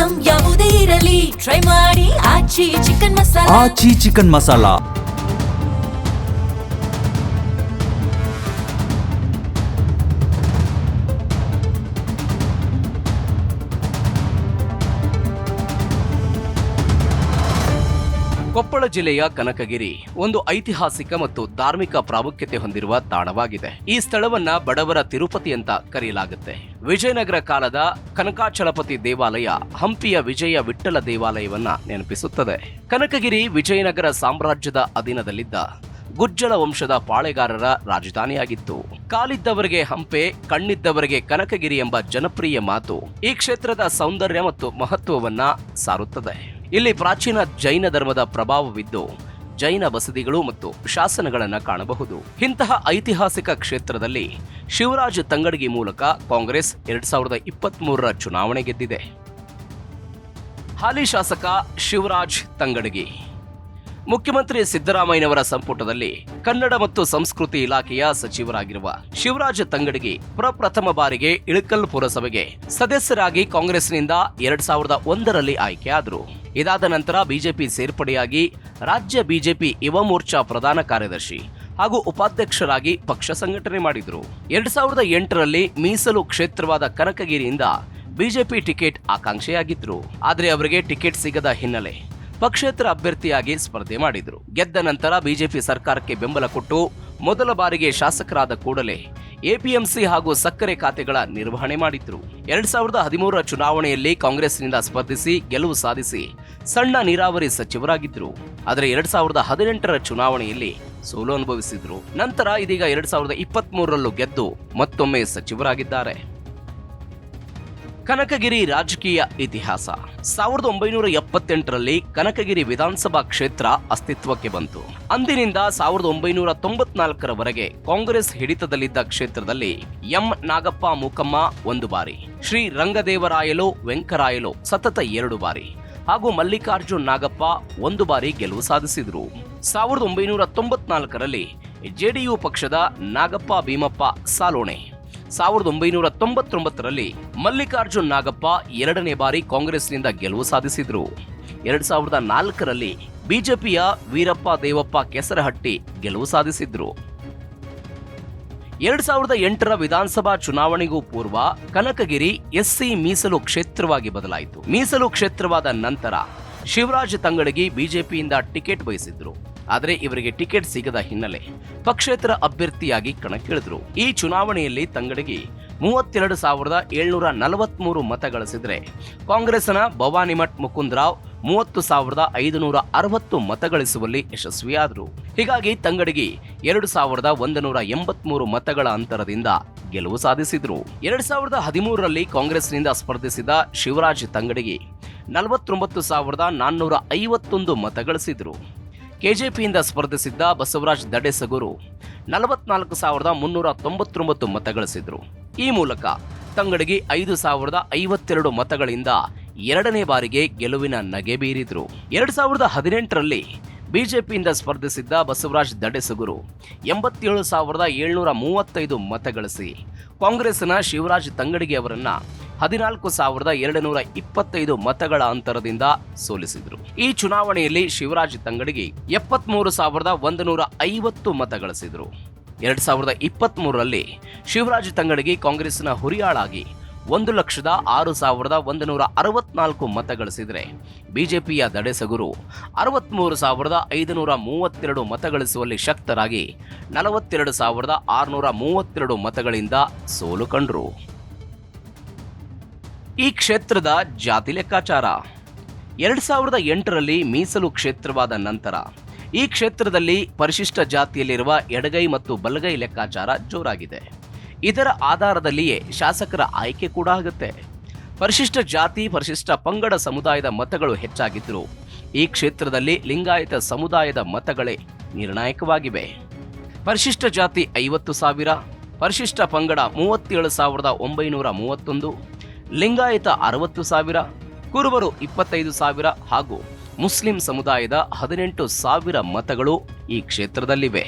Item ಯಾವುದೇ ಇರಲಿ try ಮಾಡಿ ಆಚಿ ಚಿಕನ್ ಮಸಾಲ. ಆಚಿ ಚಿಕನ್ ಮಸಾಲ. ಕೊಪ್ಪಳ ಜಿಲ್ಲೆಯ ಕನಕಗಿರಿ ಒಂದು ಐತಿಹಾಸಿಕ ಮತ್ತು ಧಾರ್ಮಿಕ ಪ್ರಾಮುಖ್ಯತೆ ಹೊಂದಿರುವ ತಾಣವಾಗಿದೆ. ಈ ಸ್ಥಳವನ್ನ ಬಡವರ ತಿರುಪತಿ ಅಂತ ಕರೆಯಲಾಗುತ್ತೆ. ವಿಜಯನಗರ ಕಾಲದ ಕನಕಾಚಲಪತಿ ದೇವಾಲಯ ಹಂಪಿಯ ವಿಜಯ ವಿಠ್ಠಲ ದೇವಾಲಯವನ್ನ ನೆನಪಿಸುತ್ತದೆ. ಕನಕಗಿರಿ ವಿಜಯನಗರ ಸಾಮ್ರಾಜ್ಯದ ಅಧೀನದಲ್ಲಿದ್ದ ಗುಜ್ಜಳ ವಂಶದ ಪಾಳೆಗಾರರ ರಾಜಧಾನಿಯಾಗಿತ್ತು. ಕಾಲಿದ್ದವರಿಗೆ ಹಂಪೆ, ಕಣ್ಣಿದ್ದವರಿಗೆ ಕನಕಗಿರಿ ಎಂಬ ಜನಪ್ರಿಯ ಮಾತು ಈ ಕ್ಷೇತ್ರದ ಸೌಂದರ್ಯ ಮತ್ತು ಮಹತ್ವವನ್ನ ಸಾರುತ್ತದೆ. ಇಲ್ಲಿ ಪ್ರಾಚೀನ ಜೈನ ಧರ್ಮದ ಪ್ರಭಾವವಿದ್ದು ಜೈನ ಬಸದಿಗಳು ಮತ್ತು ಶಾಸನಗಳನ್ನು ಕಾಣಬಹುದು. ಇಂತಹ ಐತಿಹಾಸಿಕ ಕ್ಷೇತ್ರದಲ್ಲಿ ಶಿವರಾಜ್ ತಂಗಡಗಿ ಮೂಲಕ ಕಾಂಗ್ರೆಸ್ 2023ರ ಚುನಾವಣೆ ಗೆದ್ದಿದೆ. ಹಾಲಿ ಶಾಸಕ ಶಿವರಾಜ್ ತಂಗಡಗಿ ಮುಖ್ಯಮಂತ್ರಿ ಸಿದ್ದರಾಮಯ್ಯನವರ ಸಂಪುಟದಲ್ಲಿ ಕನ್ನಡ ಮತ್ತು ಸಂಸ್ಕೃತಿ ಇಲಾಖೆಯ ಸಚಿವರಾಗಿರುವ ಶಿವರಾಜ್ ತಂಗಡಗಿ ಪ್ರಪ್ರಥಮ ಬಾರಿಗೆ ಇಳಕಲ್ ಪುರಸಭೆಗೆ ಸದಸ್ಯರಾಗಿ ಕಾಂಗ್ರೆಸ್ನಿಂದ 2001ರಲ್ಲಿ ಆಯ್ಕೆಯಾದರು. ಇದಾದ ನಂತರ ಬಿಜೆಪಿ ಸೇರ್ಪಡೆಯಾಗಿ ರಾಜ್ಯ ಬಿಜೆಪಿ ಯುವ ಮೋರ್ಚಾ ಪ್ರಧಾನ ಕಾರ್ಯದರ್ಶಿ ಹಾಗೂ ಉಪಾಧ್ಯಕ್ಷರಾಗಿ ಪಕ್ಷ ಸಂಘಟನೆ ಮಾಡಿದರು. 2008ರಲ್ಲಿ ಮೀಸಲು ಕ್ಷೇತ್ರವಾದ ಕನಕಗಿರಿಯಿಂದ ಬಿಜೆಪಿ ಟಿಕೆಟ್ ಆಕಾಂಕ್ಷಿಯಾಗಿದ್ರು. ಆದರೆ ಅವರಿಗೆ ಟಿಕೆಟ್ ಸಿಗದ ಹಿನ್ನೆಲೆ ಪಕ್ಷೇತರ ಅಭ್ಯರ್ಥಿಯಾಗಿ ಸ್ಪರ್ಧೆ ಮಾಡಿದರು. ಗೆದ್ದ ನಂತರ ಬಿಜೆಪಿ ಸರ್ಕಾರಕ್ಕೆ ಬೆಂಬಲ ಕೊಟ್ಟು ಮೊದಲ ಬಾರಿಗೆ ಶಾಸಕರಾದ ಕೂಡಲೇ ಎಪಿಎಂಸಿ ಹಾಗೂ ಸಕ್ಕರೆ ಖಾತೆಗಳ ನಿರ್ವಹಣೆ ಮಾಡಿದ್ರು. 2013ರ ಚುನಾವಣೆಯಲ್ಲಿ ಕಾಂಗ್ರೆಸ್ನಿಂದ ಸ್ಪರ್ಧಿಸಿ ಗೆಲುವು ಸಾಧಿಸಿ ಸಣ್ಣ ನೀರಾವರಿ ಸಚಿವರಾಗಿದ್ದರು. ಆದರೆ 2018ರ ಚುನಾವಣೆಯಲ್ಲಿ ಸೋಲು ಅನುಭವಿಸಿದ್ರು. ನಂತರ ಇದೀಗ 2023ರಲ್ಲೂ ಗೆದ್ದು ಮತ್ತೊಮ್ಮೆ ಸಚಿವರಾಗಿದ್ದಾರೆ. ಕನಕಗಿರಿ ರಾಜಕೀಯ ಇತಿಹಾಸ. 1978ರಲ್ಲಿ ಕನಕಗಿರಿ ವಿಧಾನಸಭಾ ಕ್ಷೇತ್ರ ಅಸ್ತಿತ್ವಕ್ಕೆ ಬಂತು. ಅಂದಿನಿಂದ 1994ರವರೆಗೆ ಕಾಂಗ್ರೆಸ್ ಹಿಡಿತದಲ್ಲಿದ್ದ ಕ್ಷೇತ್ರದಲ್ಲಿ ಎಂ ನಾಗಪ್ಪ ಮೂಕಮ್ಮ 1 ಬಾರಿ, ಶ್ರೀ ರಂಗದೇವರಾಯಲು ವೆಂಕರಾಯಲು ಸತತ 2 ಬಾರಿ ಹಾಗೂ ಮಲ್ಲಿಕಾರ್ಜುನ್ ನಾಗಪ್ಪ 1 ಬಾರಿ ಗೆಲುವು ಸಾಧಿಸಿದರು. 1994ರಲ್ಲಿ ಜೆಡಿಯು ಪಕ್ಷದ ನಾಗಪ್ಪ ಭೀಮಪ್ಪ ಸಾಲೋಣೆ, 1999ರಲ್ಲಿ ಮಲ್ಲಿಕಾರ್ಜುನ್ ನಾಗಪ್ಪ 2ನೇ ಬಾರಿ ಕಾಂಗ್ರೆಸ್ನಿಂದ ಗೆಲುವು ಸಾಧಿಸಿದ್ರು. 2004ರಲ್ಲಿ ಬಿಜೆಪಿಯ ವೀರಪ್ಪ ದೇವಪ್ಪ ಕೆಸರಹಟ್ಟಿ ಗೆಲುವು ಸಾಧಿಸಿದ್ರು. 2008ರ ವಿಧಾನಸಭಾ ಚುನಾವಣೆಗೂ ಪೂರ್ವ ಕನಕಗಿರಿ ಎಸ್ಸಿ ಮೀಸಲು ಕ್ಷೇತ್ರವಾಗಿ ಬದಲಾಯಿತು. ಮೀಸಲು ಕ್ಷೇತ್ರವಾದ ನಂತರ ಶಿವರಾಜ್ ತಂಗಡಗಿ ಬಿಜೆಪಿಯಿಂದ ಟಿಕೆಟ್ ಬಯಸಿದ್ರು. ಆದರೆ ಇವರಿಗೆ ಟಿಕೆಟ್ ಸಿಗದ ಹಿನ್ನೆಲೆ ಪಕ್ಷೇತರ ಅಭ್ಯರ್ಥಿಯಾಗಿ ಕಣಕ್ಕಿಳಿದ್ರು. ಈ ಚುನಾವಣೆಯಲ್ಲಿ ತಂಗಡಗಿ 32,743 ಮತ ಗಳಿಸಿದ್ರೆ ಕಾಂಗ್ರೆಸ್ನ ಭವಾನಿಮಠ್ ಮುಕುಂದರಾವ್ 30,560 ಮತ ಗಳಿಸುವಲ್ಲಿ ಯಶಸ್ವಿಯಾದರು. ಹೀಗಾಗಿ ತಂಗಡಗಿ 2,183 ಮತಗಳ ಅಂತರದಿಂದ ಗೆಲುವು ಸಾಧಿಸಿದ್ರು. 2013ರಲ್ಲಿ ಕಾಂಗ್ರೆಸ್ನಿಂದ ಸ್ಪರ್ಧಿಸಿದ ಶಿವರಾಜ್ ತಂಗಡಗಿ 49,451 ಮತ ಗಳಿಸಿದ್ರು. ಕೆಜೆಪಿಯಿಂದ ಸ್ಪರ್ಧಿಸಿದ್ದ ಬಸವರಾಜ್ ದಡೆಸಗೂರು 44,399 ಮತ ಗಳಿಸಿದ್ರು. ಈ ಮೂಲಕ ತಂಗಡಗಿ 5,052 ಮತಗಳಿಂದ 2ನೇ ಬಾರಿಗೆ ಗೆಲುವಿನ ನಗೆ ಬೀರಿದ್ರು. 2018ರಲ್ಲಿ ಬಿಜೆಪಿಯಿಂದ ಸ್ಪರ್ಧಿಸಿದ್ದ ಬಸವರಾಜ್ ದಡೆಸಗೂರು 87,735 ಮತ ಗಳಿಸಿ ಕಾಂಗ್ರೆಸ್ನ ಶಿವರಾಜ್ ತಂಗಡಗಿ ಅವರನ್ನ 14,225 ಮತಗಳ ಅಂತರದಿಂದ ಸೋಲಿಸಿದರು. ಈ ಚುನಾವಣೆಯಲ್ಲಿ ಶಿವರಾಜ್ ತಂಗಡಗಿ 73,150 ಮತ ಗಳಿಸಿದರು. 2023ರಲ್ಲಿ ಶಿವರಾಜ್ ತಂಗಡಗಿ ಕಾಂಗ್ರೆಸ್ನ ಹುರಿಯಾಳಾಗಿ 1,06,164 ಮತ ಗಳಿಸಿದರೆ ಬಿಜೆಪಿಯ ದಡೆಸಗೂರು 63,532 ಮತ ಗಳಿಸುವಲ್ಲಿ ಶಕ್ತರಾಗಿ 42,632 ಮತಗಳಿಂದ ಸೋಲು ಕಂಡರು. ಈ ಕ್ಷೇತ್ರದ ಜಾತಿ ಲೆಕ್ಕಾಚಾರ. 2008ರಲ್ಲಿ ಮೀಸಲು ಕ್ಷೇತ್ರವಾದ ನಂತರ ಈ ಕ್ಷೇತ್ರದಲ್ಲಿ ಪರಿಶಿಷ್ಟ ಜಾತಿಯಲ್ಲಿರುವ ಎಡಗೈ ಮತ್ತು ಬಲಗೈ ಲೆಕ್ಕಾಚಾರ ಜೋರಾಗಿದೆ. ಇದರ ಆಧಾರದಲ್ಲಿಯೇ ಶಾಸಕರ ಆಯ್ಕೆ ಕೂಡ ಆಗುತ್ತೆ. ಪರಿಶಿಷ್ಟ ಜಾತಿ, ಪರಿಶಿಷ್ಟ ಪಂಗಡ ಸಮುದಾಯದ ಮತಗಳು ಹೆಚ್ಚಾಗಿದ್ದರೂ ಈ ಕ್ಷೇತ್ರದಲ್ಲಿ ಲಿಂಗಾಯತ ಸಮುದಾಯದ ಮತಗಳೇ ನಿರ್ಣಾಯಕವಾಗಿವೆ. ಪರಿಶಿಷ್ಟ ಜಾತಿ 50,000, ಪರಿಶಿಷ್ಟ ಪಂಗಡ 37,931, ಲಿಂಗಾಯತ 60,000, ಕುರುಬರು 25,000 ಹಾಗೂ ಮುಸ್ಲಿಂ ಸಮುದಾಯದ 18,000 ಮತಗಳು ಈ ಕ್ಷೇತ್ರದಲ್ಲಿವೆ.